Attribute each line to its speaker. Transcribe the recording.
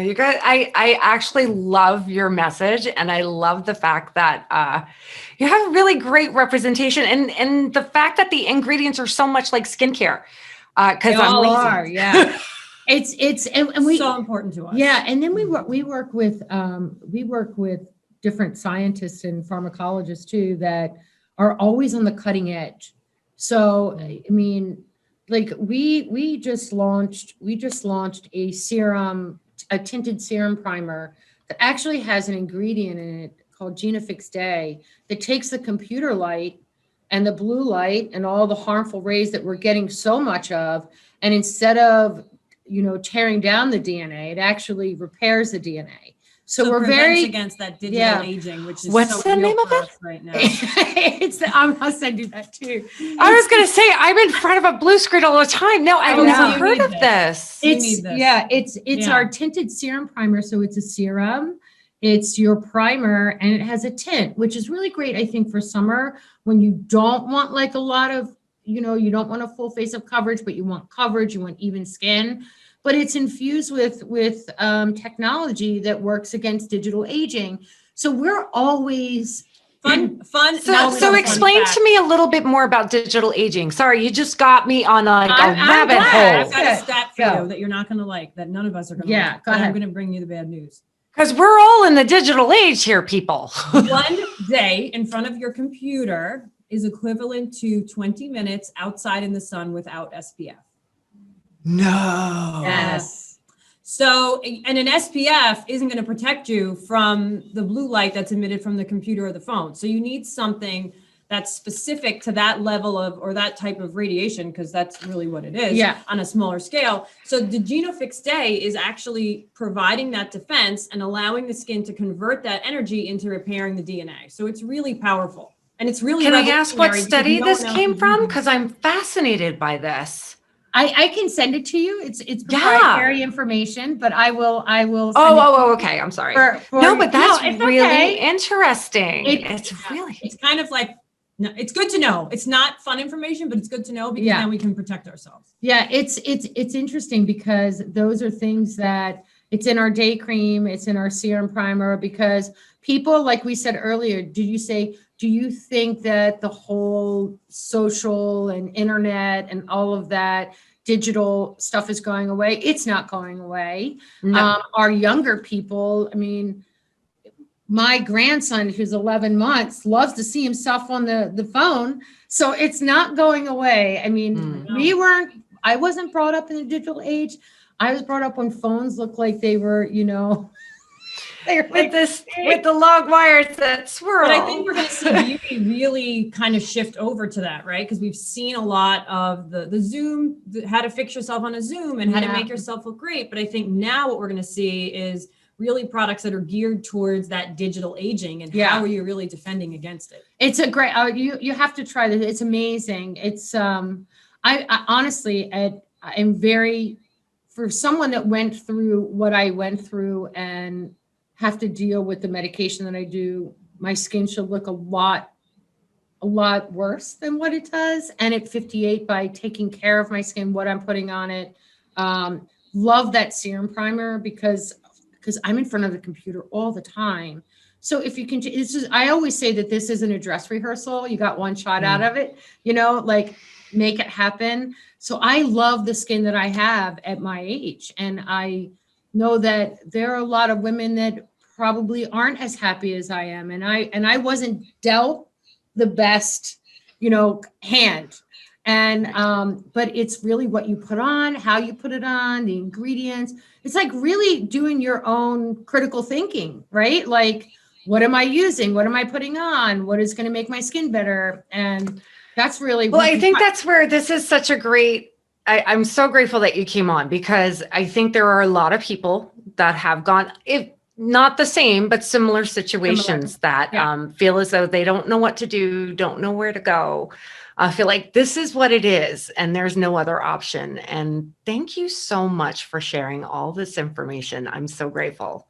Speaker 1: You guys, I actually love your message, and I love the fact that you have really great representation, and the fact that the ingredients are so much like skincare.
Speaker 2: They
Speaker 1: Because I'm
Speaker 2: all
Speaker 1: lazy.
Speaker 2: are, yeah. And we
Speaker 3: so important to us.
Speaker 2: Yeah, and then we work with different scientists and pharmacologists too that are always on the cutting edge. So I mean, like we just launched a serum, a tinted serum primer that actually has an ingredient in it called Genofix Day that takes the computer light and the blue light and all the harmful rays that we're getting so much of, and instead of tearing down the DNA, it actually repairs the DNA. So we're very
Speaker 3: against that digital aging, which is
Speaker 1: what's the name of it
Speaker 3: right now.
Speaker 2: I'll send you that too.
Speaker 1: I was going to say, I'm in front of a blue screen all the time. No, I've never heard of this.
Speaker 2: It's our tinted serum primer. So it's a serum, it's your primer, and it has a tint, which is really great, I think, for summer when you don't want like a lot of, you don't want a full face of coverage, but you want coverage, you want even skin. But it's infused with technology that works against digital aging. So we're always
Speaker 3: fun.
Speaker 1: So explain to me a little bit more about digital aging. Sorry, you just got me on a rabbit hole.
Speaker 3: I've got a stat for you that you're not going to like, that none of us are going to like.
Speaker 2: Go ahead.
Speaker 3: I'm going to bring you the bad news.
Speaker 1: Because we're all in the digital age here, people.
Speaker 3: 1 day in front of your computer is equivalent to 20 minutes outside in the sun without SPF.
Speaker 1: No.
Speaker 3: Yes. So, and an SPF isn't going to protect you from the blue light that's emitted from the computer or the phone. So you need something that's specific to that level of, or that type of radiation, because that's really what it is on a smaller scale. So the Genofix Day is actually providing that defense and allowing the skin to convert that energy into repairing the DNA. So it's really powerful. And it's really
Speaker 1: Can I ask what study this came from? Because I'm fascinated by this.
Speaker 2: I can send it to you. It's proprietary information, but I will.
Speaker 1: Okay. I'm sorry. But that's really interesting. It's
Speaker 3: kind of like, no, it's good to know. It's not fun information, but it's good to know because then we can protect ourselves.
Speaker 2: Yeah, it's interesting because those are things that it's in our day cream, it's in our serum primer, because people, like we said earlier, do you think that the whole social and internet and all of that digital stuff is going away? It's not going away. No. Our younger people, I mean, my grandson, who's 11 months, loves to see himself on the phone. So it's not going away. I mean, I wasn't brought up in the digital age. I was brought up when phones looked like they were,
Speaker 1: with the long wires that swirl.
Speaker 3: But I think we're going to see beauty really kind of shift over to that, right? Because we've seen a lot of the Zoom, how to fix yourself on a Zoom and how to make yourself look great. But I think now what we're going to see is really products that are geared towards that digital aging, and how are you really defending against it?
Speaker 2: It's a great, you have to try this. It's amazing. It's, I honestly, I'm very, for someone that went through what I went through and have to deal with the medication that I do, my skin should look a lot worse than what it does. And at 58, by taking care of my skin, what I'm putting on it, love that serum primer because I'm in front of the computer all the time. So if you can, I always say that this isn't a dress rehearsal. You got one shot out of it, like make it happen. So I love the skin that I have at my age. And I know that there are a lot of women that probably aren't as happy as I am. And I wasn't dealt the best, hand. And, but it's really what you put on, how you put it on, the ingredients. It's like really doing your own critical thinking, right? Like, what am I using? What am I putting on? What is going to make my skin better? And that's really,
Speaker 1: I think that's where this is such a great, I'm so grateful that you came on, because I think there are a lot of people that have gone, if not the same, but similar situations that feel as though they don't know what to do, don't know where to go. I feel like this is what it is and there's no other option. And thank you so much for sharing all this information. I'm so grateful.